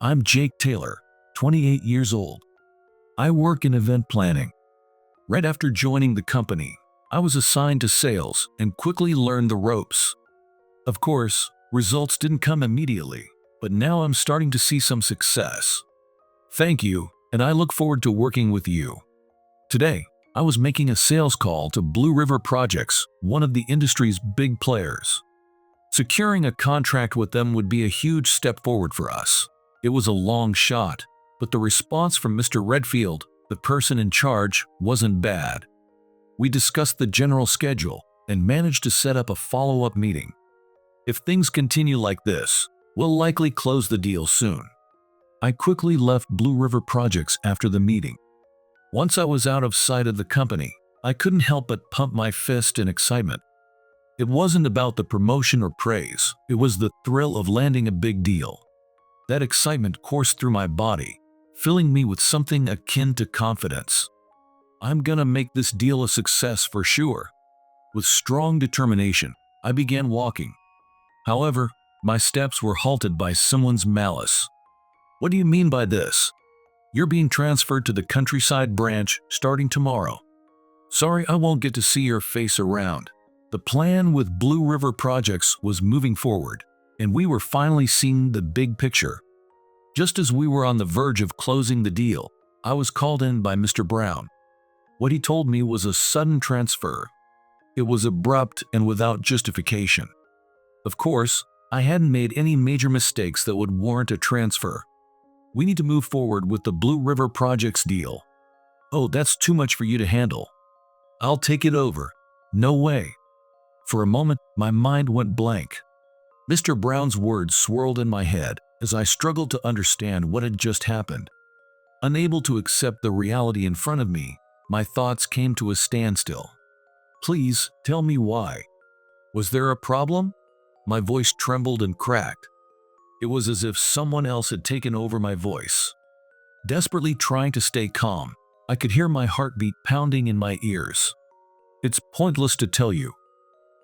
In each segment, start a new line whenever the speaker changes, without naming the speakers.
I'm Jake Taylor, 28 years old. I work in event planning. Right after joining the company, I was assigned to sales and quickly learned the ropes. Of course, results didn't come immediately, but now I'm starting to see some success. Thank you, and I look forward to working with you. Today, I was making a sales call to Blue River Projects, one of the industry's big players. Securing a contract with them would be a huge step forward for us. It was a long shot, but the response from Mr. Redfield, the person in charge, wasn't bad. We discussed the general schedule and managed to set up a follow-up meeting. If things continue like this, we'll likely close the deal soon. I quickly left Blue River Projects after the meeting. Once I was out of sight of the company, I couldn't help but pump my fist in excitement. It wasn't about the promotion or praise, it was the thrill of landing a big deal. That excitement coursed through my body, filling me with something akin to confidence. I'm gonna make this deal a success for sure. With strong determination, I began walking. However, my steps were halted by someone's malice. "What do you mean by this? You're being transferred to the countryside branch starting tomorrow. Sorry, I won't get to see your face around." The plan with Blue River Projects was moving forward, and we were finally seeing the big picture. Just as we were on the verge of closing the deal, I was called in by Mr. Brown. What he told me was a sudden transfer. It was abrupt and without justification. Of course, I hadn't made any major mistakes that would warrant a transfer. "We need to move forward with the Blue River Projects deal." "Oh, that's too much for you to handle." "I'll take it over." "No way." For a moment, my mind went blank. Mr. Brown's words swirled in my head as I struggled to understand what had just happened. Unable to accept the reality in front of me, my thoughts came to a standstill. "Please, tell me why. Was there a problem?" My voice trembled and cracked. It was as if someone else had taken over my voice. Desperately trying to stay calm, I could hear my heartbeat pounding in my ears. "It's pointless to tell you.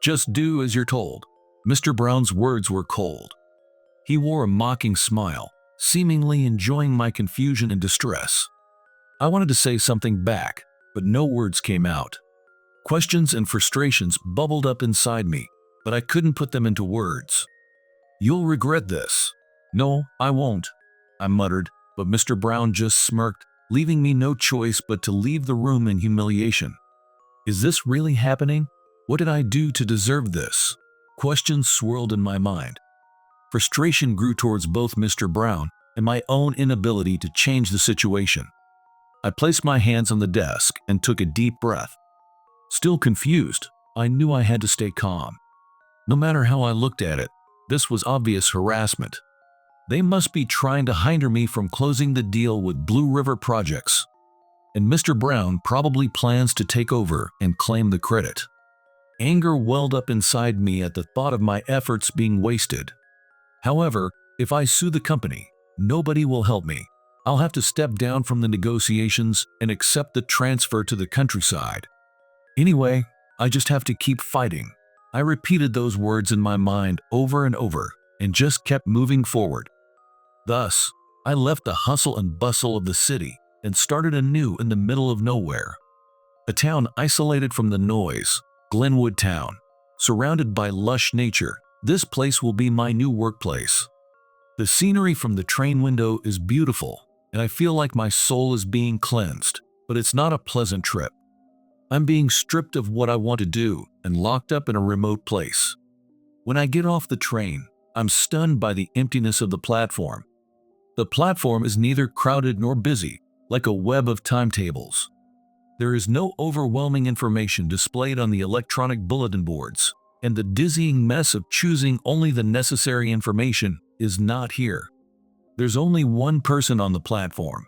Just do as you're told." Mr. Brown's words were cold. He wore a mocking smile, seemingly enjoying my confusion and distress. I wanted to say something back, but no words came out. Questions and frustrations bubbled up inside me, but I couldn't put them into words. "You'll regret this." "No, I won't," I muttered, but Mr. Brown just smirked, leaving me no choice but to leave the room in humiliation. Is this really happening? What did I do to deserve this? Questions swirled in my mind. Frustration grew towards both Mr. Brown and my own inability to change the situation. I placed my hands on the desk and took a deep breath. Still confused, I knew I had to stay calm. No matter how I looked at it, this was obvious harassment. They must be trying to hinder me from closing the deal with Blue River Projects. And Mr. Brown probably plans to take over and claim the credit. Anger welled up inside me at the thought of my efforts being wasted. However, if I sue the company, nobody will help me. I'll have to step down from the negotiations and accept the transfer to the countryside. Anyway, I just have to keep fighting. I repeated those words in my mind over and over and just kept moving forward. Thus, I left the hustle and bustle of the city and started anew in the middle of nowhere. A town isolated from the noise, Glenwood Town. Surrounded by lush nature, this place will be my new workplace. The scenery from the train window is beautiful, and I feel like my soul is being cleansed, but it's not a pleasant trip. I'm being stripped of what I want to do and locked up in a remote place. When I get off the train, I'm stunned by the emptiness of the platform. The platform is neither crowded nor busy, like a web of timetables. There is no overwhelming information displayed on the electronic bulletin boards, and the dizzying mess of choosing only the necessary information is not here. There's only one person on the platform.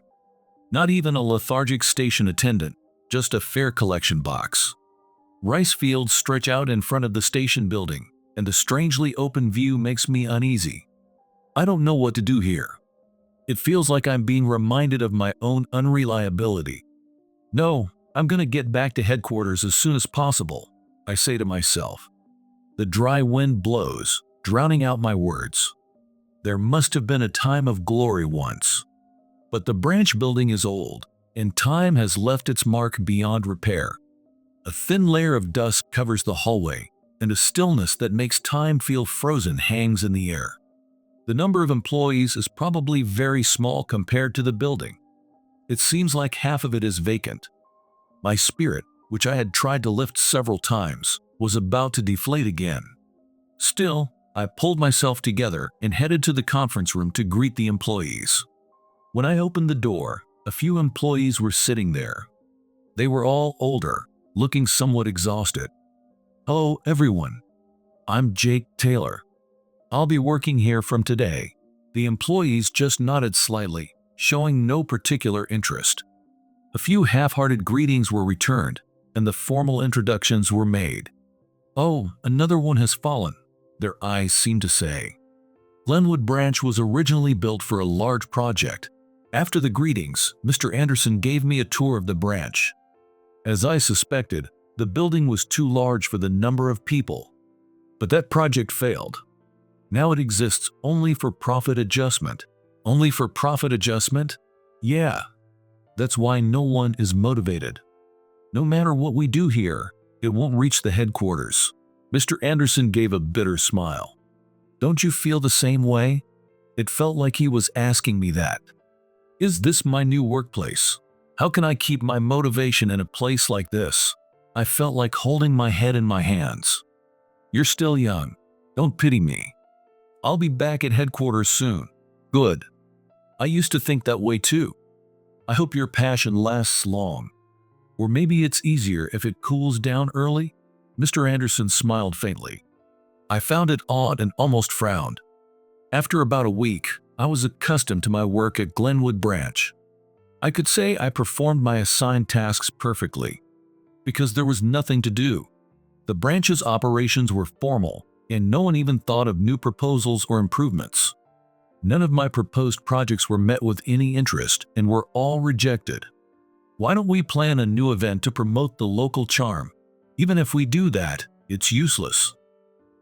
Not even a lethargic station attendant, just a fare collection box. Rice fields stretch out in front of the station building, and the strangely open view makes me uneasy. I don't know what to do here. It feels like I'm being reminded of my own unreliability. "No, I'm gonna get back to headquarters as soon as possible," I say to myself. The dry wind blows, drowning out my words. There must have been a time of glory once. But the branch building is old, and time has left its mark beyond repair. A thin layer of dust covers the hallway, and a stillness that makes time feel frozen hangs in the air. The number of employees is probably very small compared to the building. It seems like half of it is vacant. My spirit, which I had tried to lift several times, was about to deflate again. Still, I pulled myself together and headed to the conference room to greet the employees. When I opened the door, a few employees were sitting there. They were all older, looking somewhat exhausted. "Hello, everyone. I'm Jake Taylor. I'll be working here from today." The employees just nodded slightly, showing no particular interest. A few half-hearted greetings were returned, and the formal introductions were made. "Oh, another one has fallen," their eyes seemed to say. Glenwood Branch was originally built for a large project. After the greetings, Mr. Anderson gave me a tour of the branch. As I suspected, the building was too large for the number of people. But that project failed. Now it exists only for profit adjustment. Only for profit adjustment? Yeah. That's why no one is motivated. No matter what we do here, it won't reach the headquarters. Mr. Anderson gave a bitter smile. Don't you feel the same way? It felt like he was asking me that. Is this my new workplace? How can I keep my motivation in a place like this? I felt like holding my head in my hands. You're still young. Don't pity me. I'll be back at headquarters soon. Good. I used to think that way too. I hope your passion lasts long. Or maybe it's easier if it cools down early? Mr. Anderson smiled faintly. I found it odd and almost frowned. After about a week, I was accustomed to my work at Glenwood Branch. I could say I performed my assigned tasks perfectly, because there was nothing to do. The branch's operations were formal, and no one even thought of new proposals or improvements. None of my proposed projects were met with any interest and were all rejected. Why don't we plan a new event to promote the local charm? Even if we do that, it's useless.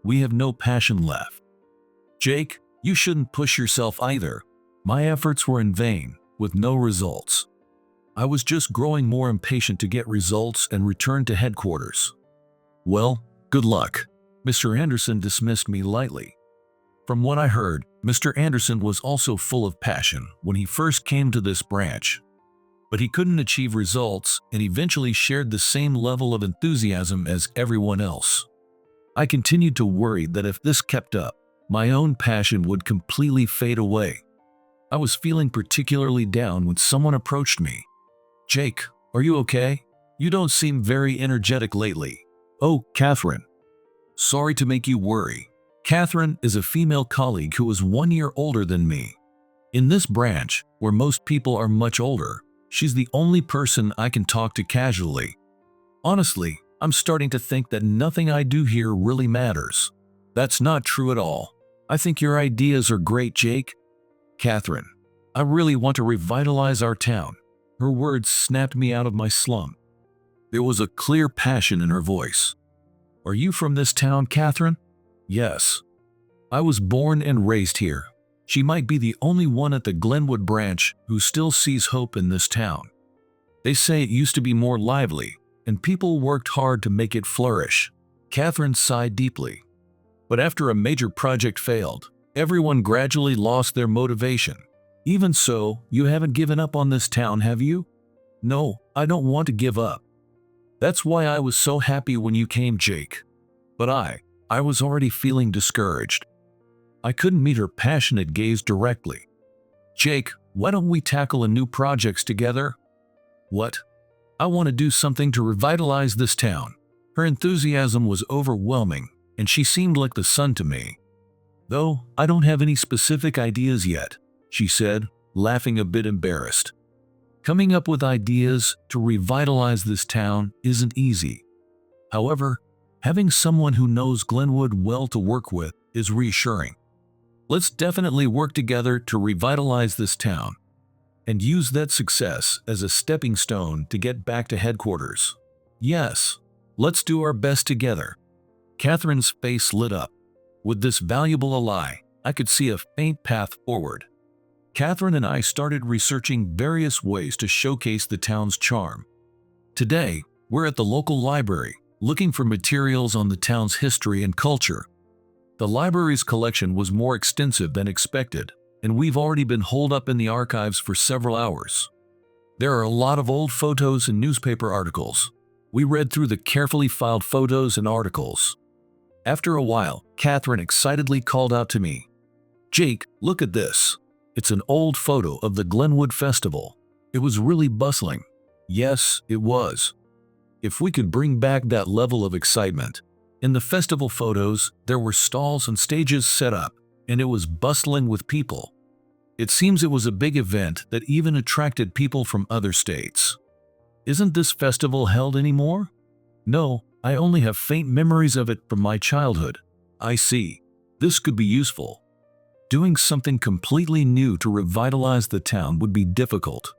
We have no passion left. Jake, you shouldn't push yourself either. My efforts were in vain, with no results. I was just growing more impatient to get results and return to headquarters. Well, good luck. Mr. Anderson dismissed me lightly. From what I heard, Mr. Anderson was also full of passion when he first came to this branch. But he couldn't achieve results and eventually shared the same level of enthusiasm as everyone else. I continued to worry that if this kept up, my own passion would completely fade away. I was feeling particularly down when someone approached me. Jake, are you okay? You don't seem very energetic lately. Oh, Catherine. Sorry to make you worry. Catherine is a female colleague who is 1 year older than me. In this branch, where most people are much older, she's the only person I can talk to casually. Honestly, I'm starting to think that nothing I do here really matters. That's not true at all. I think your ideas are great, Jake. Catherine, I really want to revitalize our town. Her words snapped me out of my slump. There was a clear passion in her voice. Are you from this town, Catherine? Yes. I was born and raised here. She might be the only one at the Glenwood branch who still sees hope in this town. They say it used to be more lively, and people worked hard to make it flourish. Catherine sighed deeply. But after a major project failed, everyone gradually lost their motivation. Even so, you haven't given up on this town, have you? No, I don't want to give up. That's why I was so happy when you came, Jake. But I was already feeling discouraged. I couldn't meet her passionate gaze directly. Jake, why don't we tackle a new projects together? What? I want to do something to revitalize this town. Her enthusiasm was overwhelming, and she seemed like the sun to me. Though I don't have any specific ideas yet, she said, laughing a bit embarrassed. Coming up with ideas to revitalize this town isn't easy. However, having someone who knows Glenwood well to work with is reassuring. Let's definitely work together to revitalize this town and use that success as a stepping stone to get back to headquarters. Yes, let's do our best together. Catherine's face lit up. With this valuable ally, I could see a faint path forward. Catherine and I started researching various ways to showcase the town's charm. Today, we're at the local library, looking for materials on the town's history and culture. The library's collection was more extensive than expected, and we've already been holed up in the archives for several hours. There are a lot of old photos and newspaper articles. We read through the carefully filed photos and articles. After a while, Catherine excitedly called out to me, "Jake, look at this. It's an old photo of the Glenwood Festival. It was really bustling." Yes, it was. If we could bring back that level of excitement. In the festival photos, there were stalls and stages set up, and it was bustling with people. It seems it was a big event that even attracted people from other states. Isn't this festival held anymore? No, I only have faint memories of it from my childhood. I see. This could be useful. Doing something completely new to revitalize the town would be difficult.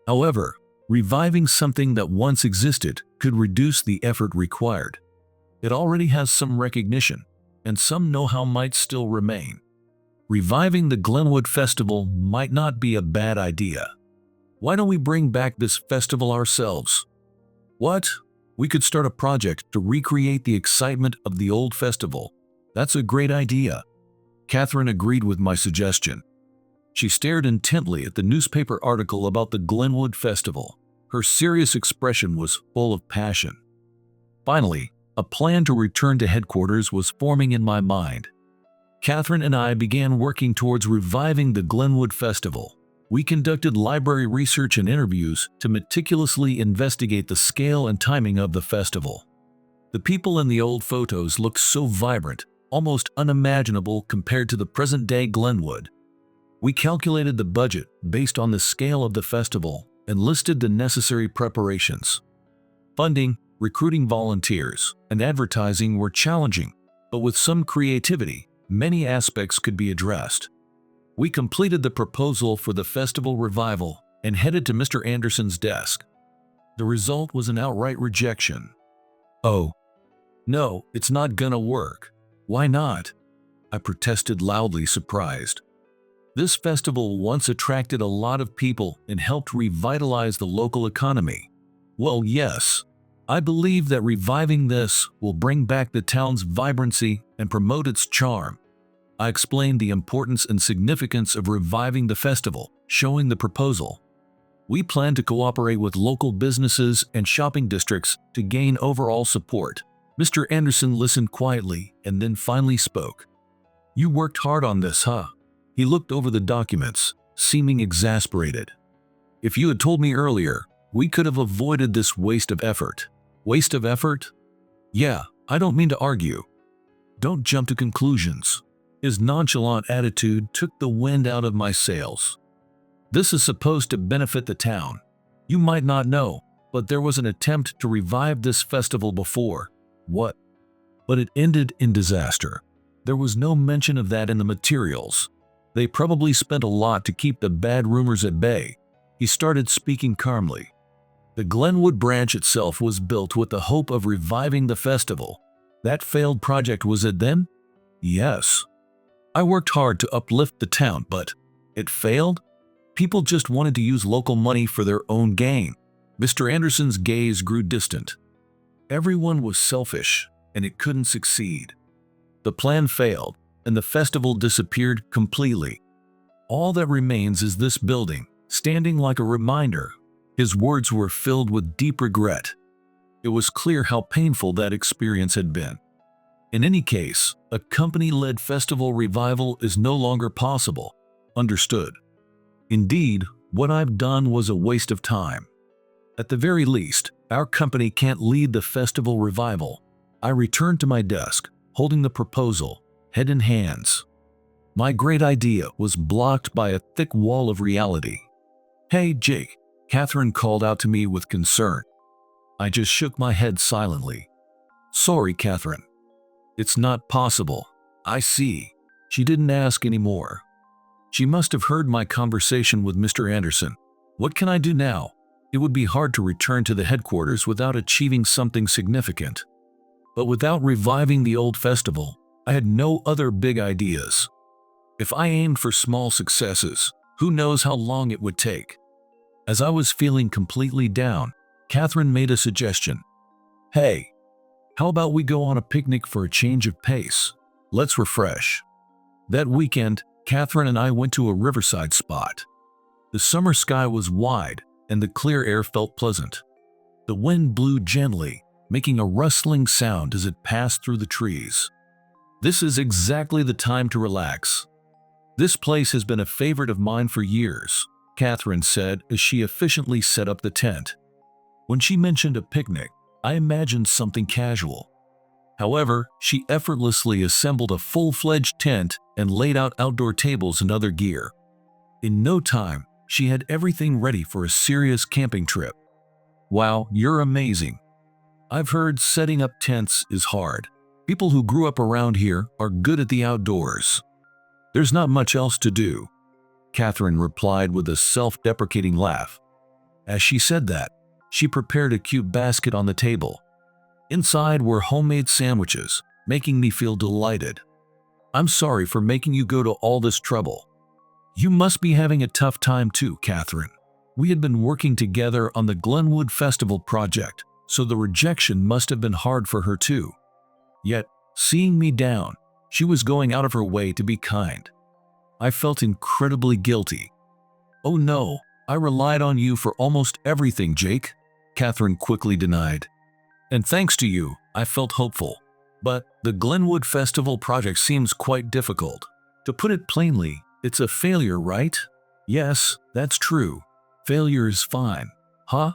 However, reviving something that once existed could reduce the effort required. It already has some recognition, and some know-how might still remain. Reviving the Glenwood Festival might not be a bad idea. Why don't we bring back this festival ourselves? What? We could start a project to recreate the excitement of the old festival. That's a great idea. Catherine agreed with my suggestion. She stared intently at the newspaper article about the Glenwood Festival. Her serious expression was full of passion. Finally, a plan to return to headquarters was forming in my mind. Catherine and I began working towards reviving the Glenwood Festival. We conducted library research and interviews to meticulously investigate the scale and timing of the festival. The people in the old photos looked so vibrant, almost unimaginable compared to the present-day Glenwood. We calculated the budget based on the scale of the festival and listed the necessary preparations. Funding, recruiting volunteers, and advertising were challenging, but with some creativity, many aspects could be addressed. We completed the proposal for the festival revival and headed to Mr. Anderson's desk. The result was an outright rejection. "Oh, no, it's not gonna work." "Why not?" I protested loudly, surprised. This festival once attracted a lot of people and helped revitalize the local economy. Well, yes. I believe that reviving this will bring back the town's vibrancy and promote its charm. I explained the importance and significance of reviving the festival, showing the proposal. We plan to cooperate with local businesses and shopping districts to gain overall support. Mr. Anderson listened quietly and then finally spoke. "You worked hard on this, huh?" He looked over the documents, seeming exasperated. "If you had told me earlier, we could have avoided this waste of effort." "Waste of effort?" "Yeah, I don't mean to argue. Don't jump to conclusions." His nonchalant attitude took the wind out of my sails. "This is supposed to benefit the town. You might not know, but there was an attempt to revive this festival before." "What?" "But it ended in disaster. There was no mention of that in the materials. They probably spent a lot to keep the bad rumors at bay." He started speaking calmly. "The Glenwood branch itself was built with the hope of reviving the festival. That failed project was it then?" "Yes. I worked hard to uplift the town, but it failed? People just wanted to use local money for their own gain." Mr. Anderson's gaze grew distant. "Everyone was selfish, and it couldn't succeed. The plan failed, and the festival disappeared completely. All that remains is this building, standing like a reminder." His words were filled with deep regret. It was clear how painful that experience had been. In any case, a company-led festival revival is no longer possible. Understood. Indeed, what I've done was a waste of time. At the very least, our company can't lead the festival revival. I returned to my desk, holding the proposal, head in hands. My great idea was blocked by a thick wall of reality. "Hey, Jake," Catherine called out to me with concern. I just shook my head silently. "Sorry, Catherine. It's not possible." "I see." She didn't ask anymore. She must have heard my conversation with Mr. Anderson. What can I do now? It would be hard to return to the headquarters without achieving something significant. But without reviving the old festival, I had no other big ideas. If I aimed for small successes, who knows how long it would take? As I was feeling completely down, Catherine made a suggestion. Hey, how about we go on a picnic for a change of pace? Let's refresh. That weekend, Catherine and I went to a riverside spot. The summer sky was wide, and the clear air felt pleasant. The wind blew gently, making a rustling sound as it passed through the trees. This is exactly the time to relax. This place has been a favorite of mine for years, Catherine said as she efficiently set up the tent. When she mentioned a picnic, I imagined something casual. However, she effortlessly assembled a full-fledged tent and laid out outdoor tables and other gear. In no time, she had everything ready for a serious camping trip. Wow, you're amazing. I've heard setting up tents is hard. People who grew up around here are good at the outdoors. There's not much else to do, Catherine replied with a self-deprecating laugh. As she said that, she prepared a cute basket on the table. Inside were homemade sandwiches, making me feel delighted. I'm sorry for making you go to all this trouble. You must be having a tough time too, Catherine. We had been working together on the Glenwood Festival project, so the rejection must have been hard for her too. Yet, seeing me down, she was going out of her way to be kind. I felt incredibly guilty. Oh no, I relied on you for almost everything, Jake, Catherine quickly denied. And thanks to you, I felt hopeful. But the Glenwood Festival project seems quite difficult. To put it plainly, it's a failure, right? Yes, that's true. Failure is fine. Huh?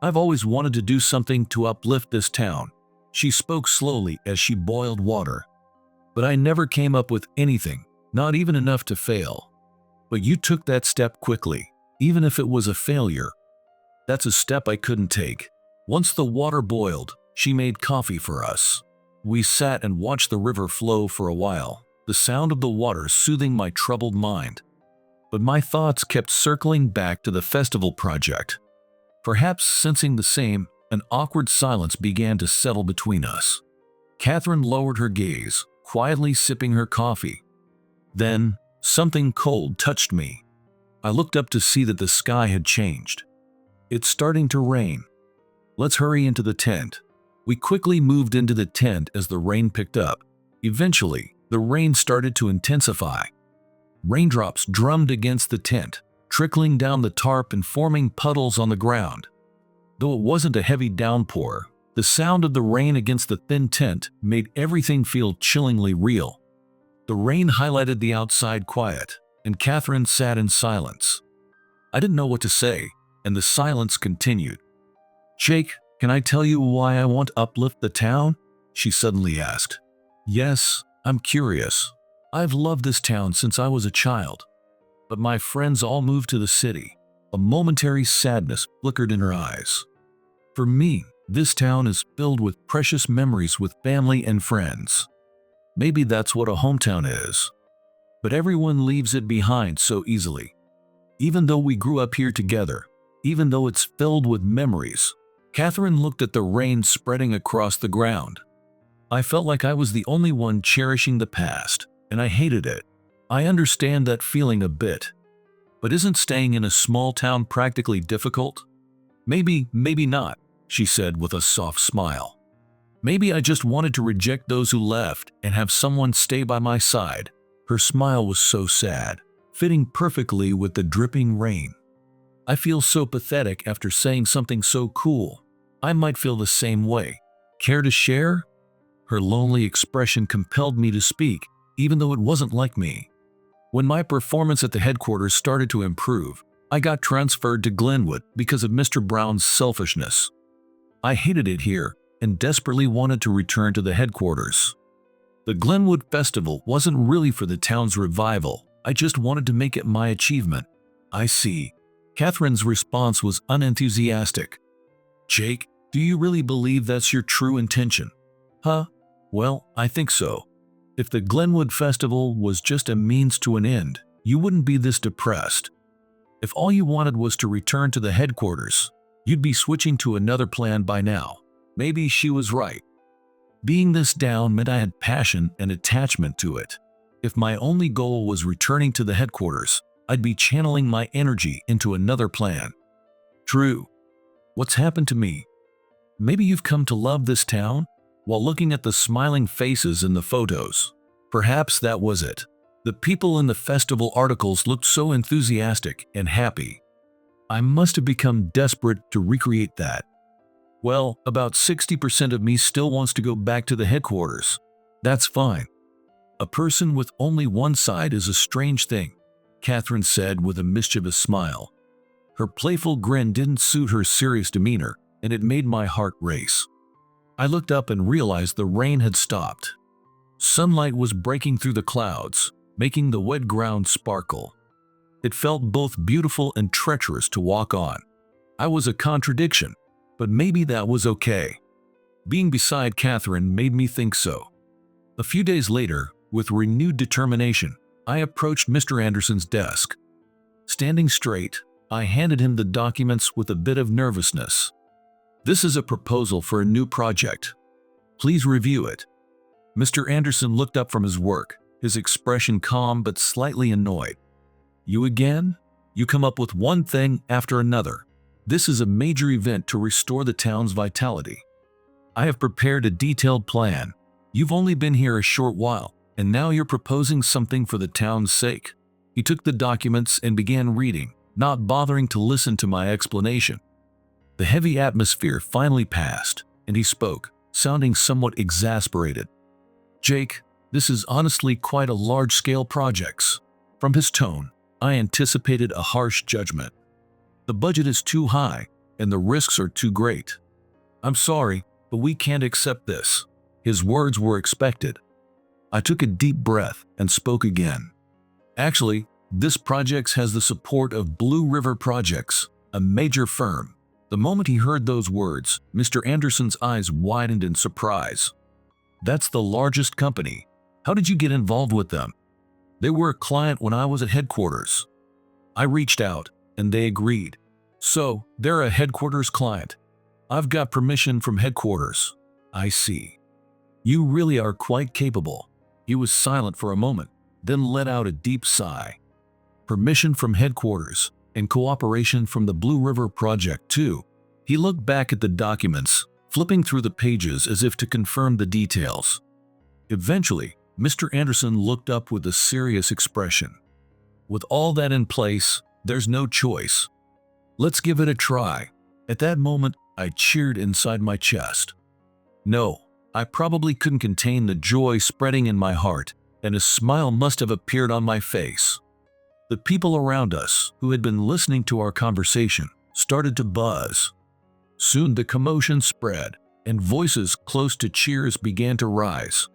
I've always wanted to do something to uplift this town. She spoke slowly as she boiled water. But I never came up with anything, not even enough to fail. But you took that step quickly, even if it was a failure. That's a step I couldn't take. Once the water boiled, she made coffee for us. We sat and watched the river flow for a while, the sound of the water soothing my troubled mind. But my thoughts kept circling back to the festival project. Perhaps sensing the same, an awkward silence began to settle between us. Catherine lowered her gaze, quietly sipping her coffee. Then, something cold touched me. I looked up to see that the sky had changed. It's starting to rain. Let's hurry into the tent. We quickly moved into the tent as the rain picked up. Eventually, the rain started to intensify. Raindrops drummed against the tent, trickling down the tarp and forming puddles on the ground. Though it wasn't a heavy downpour, the sound of the rain against the thin tent made everything feel chillingly real. The rain highlighted the outside quiet, and Catherine sat in silence. I didn't know what to say, and the silence continued. Jake, can I tell you why I want to uplift the town? She suddenly asked. Yes, I'm curious. I've loved this town since I was a child. But my friends all moved to the city. A momentary sadness flickered in her eyes. For me, this town is filled with precious memories with family and friends. Maybe that's what a hometown is. But everyone leaves it behind so easily. Even though we grew up here together, even though it's filled with memories, Catherine looked at the rain spreading across the ground. I felt like I was the only one cherishing the past, and I hated it. I understand that feeling a bit. But isn't staying in a small town practically difficult? Maybe not, she said with a soft smile. Maybe I just wanted to reject those who left and have someone stay by my side. Her smile was so sad, fitting perfectly with the dripping rain. I feel so pathetic after saying something so cool. I might feel the same way. Care to share? Her lonely expression compelled me to speak, even though it wasn't like me. When my performance at the headquarters started to improve, I got transferred to Glenwood because of Mr. Brown's selfishness. I hated it here and desperately wanted to return to the headquarters. The Glenwood Festival wasn't really for the town's revival. I just wanted to make it my achievement. I see. Catherine's response was unenthusiastic. Jake, do you really believe that's your true intention? Huh? Well, I think so. If the Glenwood Festival was just a means to an end, you wouldn't be this depressed. If all you wanted was to return to the headquarters, you'd be switching to another plan by now. Maybe she was right. Being this down meant I had passion and attachment to it. If my only goal was returning to the headquarters, I'd be channeling my energy into another plan. True. What's happened to me? Maybe you've come to love this town while looking at the smiling faces in the photos. Perhaps that was it. The people in the festival articles looked so enthusiastic and happy. I must have become desperate to recreate that. Well, about 60% of me still wants to go back to the headquarters. That's fine. A person with only one side is a strange thing, Catherine said with a mischievous smile. Her playful grin didn't suit her serious demeanor, and it made my heart race. I looked up and realized the rain had stopped. Sunlight was breaking through the clouds, making the wet ground sparkle. It felt both beautiful and treacherous to walk on. I was a contradiction, but maybe that was okay. Being beside Catherine made me think so. A few days later, with renewed determination, I approached Mr. Anderson's desk. Standing straight, I handed him the documents with a bit of nervousness. This is a proposal for a new project. Please review it. Mr. Anderson looked up from his work, his expression calm but slightly annoyed. You again? You come up with one thing after another. This is a major event to restore the town's vitality. I have prepared a detailed plan. You've only been here a short while, and now you're proposing something for the town's sake. He took the documents and began reading, not bothering to listen to my explanation. The heavy atmosphere finally passed, and he spoke, sounding somewhat exasperated. Jake, this is honestly quite a large-scale project. From his tone, I anticipated a harsh judgment. The budget is too high, and the risks are too great. I'm sorry, but we can't accept this. His words were expected. I took a deep breath and spoke again. Actually, this project has the support of Blue River Projects, a major firm. The moment he heard those words, Mr. Anderson's eyes widened in surprise. That's the largest company. How did you get involved with them? They were a client when I was at headquarters. I reached out, and they agreed. So, they're a headquarters client. I've got permission from headquarters. I see. You really are quite capable. He was silent for a moment, then let out a deep sigh. Permission from headquarters, and cooperation from the Blue River Project too. He looked back at the documents, flipping through the pages as if to confirm the details. Eventually, Mr. Anderson looked up with a serious expression. With all that in place, there's no choice. Let's give it a try. At that moment, I cheered inside my chest. No, I probably couldn't contain the joy spreading in my heart, and a smile must have appeared on my face. The people around us, who had been listening to our conversation, started to buzz. Soon the commotion spread, and voices close to cheers began to rise.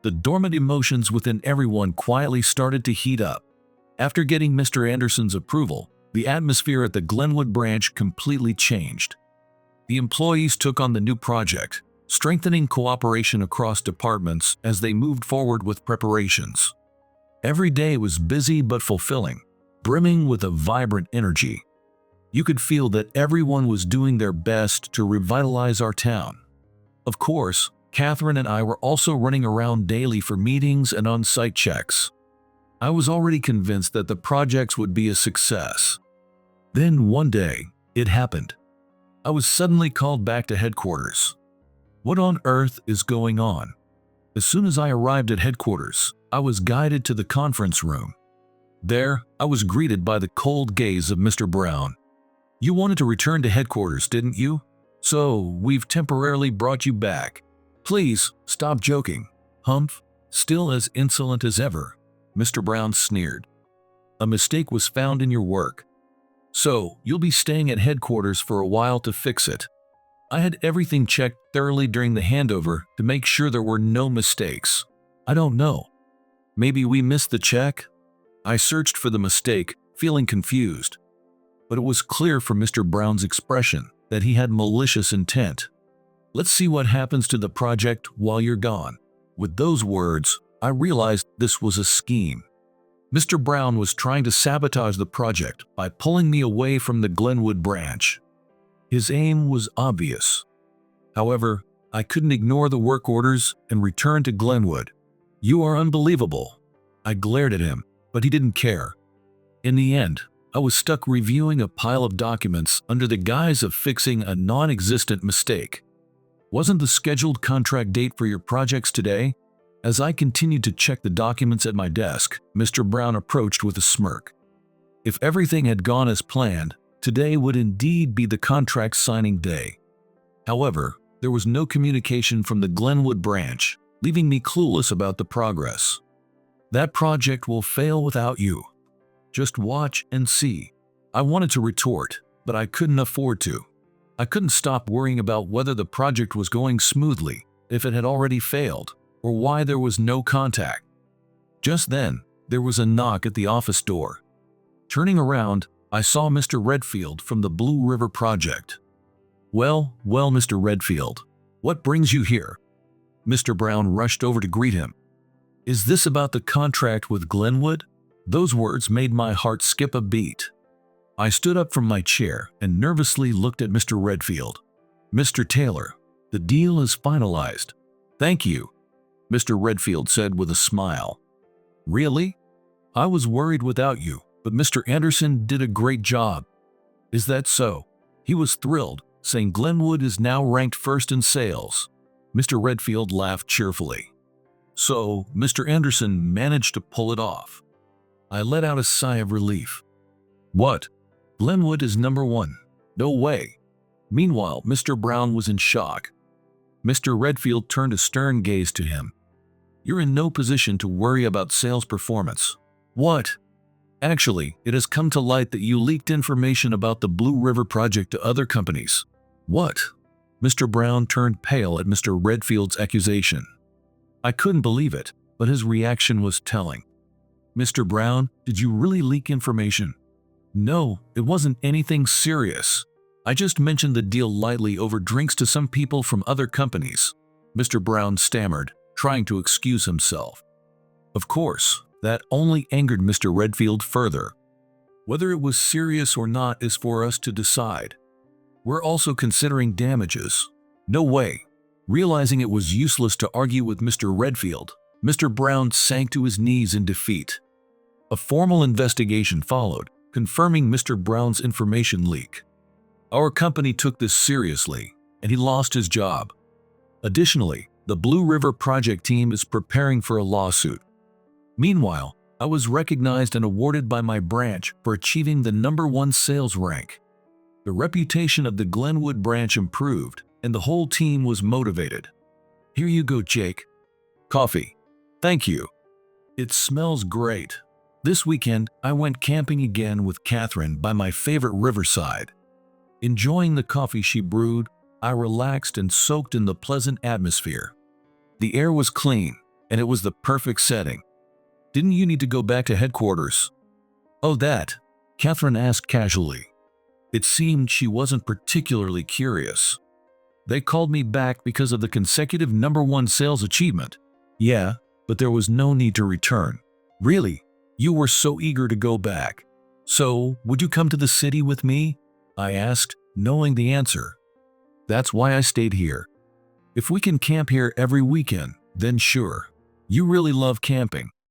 The dormant emotions within everyone quietly started to heat up. After getting Mr. Anderson's approval, the atmosphere at the Glenwood branch completely changed. The employees took on the new project, strengthening cooperation across departments as they moved forward with preparations. Every day was busy but fulfilling, brimming with a vibrant energy. You could feel that everyone was doing their best to revitalize our town. Of course, Catherine and I were also running around daily for meetings and on-site checks. I was already convinced that the projects would be a success. Then one day, it happened. I was suddenly called back to headquarters. What on earth is going on? As soon as I arrived at headquarters, I was guided to the conference room. There, I was greeted by the cold gaze of Mr. Brown. You wanted to return to headquarters, didn't you? So, we've temporarily brought you back. Please, stop joking. Humph, still as insolent as ever, Mr. Brown sneered. A mistake was found in your work. So, you'll be staying at headquarters for a while to fix it. I had everything checked thoroughly during the handover to make sure there were no mistakes. I don't know. Maybe we missed the check? I searched for the mistake, feeling confused. But it was clear from Mr. Brown's expression that he had malicious intent. Let's see what happens to the project while you're gone. With those words, I realized this was a scheme. Mr. Brown was trying to sabotage the project by pulling me away from the Glenwood branch. His aim was obvious. However, I couldn't ignore the work orders and return to Glenwood. You are unbelievable. I glared at him, but he didn't care. In the end, I was stuck reviewing a pile of documents under the guise of fixing a non-existent mistake. Wasn't the scheduled contract date for your projects today? As I continued to check the documents at my desk, Mr. Brown approached with a smirk. If everything had gone as planned, today would indeed be the contract signing day. However, there was no communication from the Glenwood branch, leaving me clueless about the progress. That project will fail without you. Just watch and see. I wanted to retort, but I couldn't afford to. I couldn't stop worrying about whether the project was going smoothly, if it had already failed, or why there was no contact. Just then, there was a knock at the office door. Turning around, I saw Mr. Redfield from the Blue River Project. Well, Mr. Redfield, what brings you here? Mr. Brown rushed over to greet him. Is this about the contract with Glenwood? Those words made my heart skip a beat. I stood up from my chair and nervously looked at Mr. Redfield. Mr. Taylor, the deal is finalized. Thank you, Mr. Redfield said with a smile. Really? I was worried without you, but Mr. Anderson did a great job. Is that so? He was thrilled, saying Glenwood is now ranked first in sales. Mr. Redfield laughed cheerfully. So, Mr. Anderson managed to pull it off. I let out a sigh of relief. What? Glenwood is number one? No way. Meanwhile, Mr. Brown was in shock. Mr. Redfield turned a stern gaze to him. You're in no position to worry about sales performance. What? Actually, it has come to light that you leaked information about the Blue River Project to other companies. What? Mr. Brown turned pale at Mr. Redfield's accusation. I couldn't believe it, but his reaction was telling. Mr. Brown, did you really leak information? No, it wasn't anything serious. I just mentioned the deal lightly over drinks to some people from other companies. Mr. Brown stammered, trying to excuse himself. Of course, that only angered Mr. Redfield further. Whether it was serious or not is for us to decide. We're also considering damages. No way. Realizing it was useless to argue with Mr. Redfield, Mr. Brown sank to his knees in defeat. A formal investigation followed, confirming Mr. Brown's information leak. Our company took this seriously, and he lost his job. Additionally, the Blue River Project team is preparing for a lawsuit. Meanwhile, I was recognized and awarded by my branch for achieving the #1 sales rank. The reputation of the Glenwood branch improved, and the whole team was motivated. Here you go, Jake. Coffee. Thank you. It smells great. This weekend, I went camping again with Catherine by my favorite riverside. Enjoying the coffee she brewed, I relaxed and soaked in the pleasant atmosphere. The air was clean, and it was the perfect setting. Didn't you need to go back to headquarters? Oh, that? Catherine asked casually. It seemed she wasn't particularly curious. They called me back because of the consecutive #1 sales achievement. Yeah, but there was no need to return. Really? You were so eager to go back. So, would you come to the city with me? I asked, knowing the answer. That's why I stayed here. If we can camp here every weekend, then sure. You really love camping.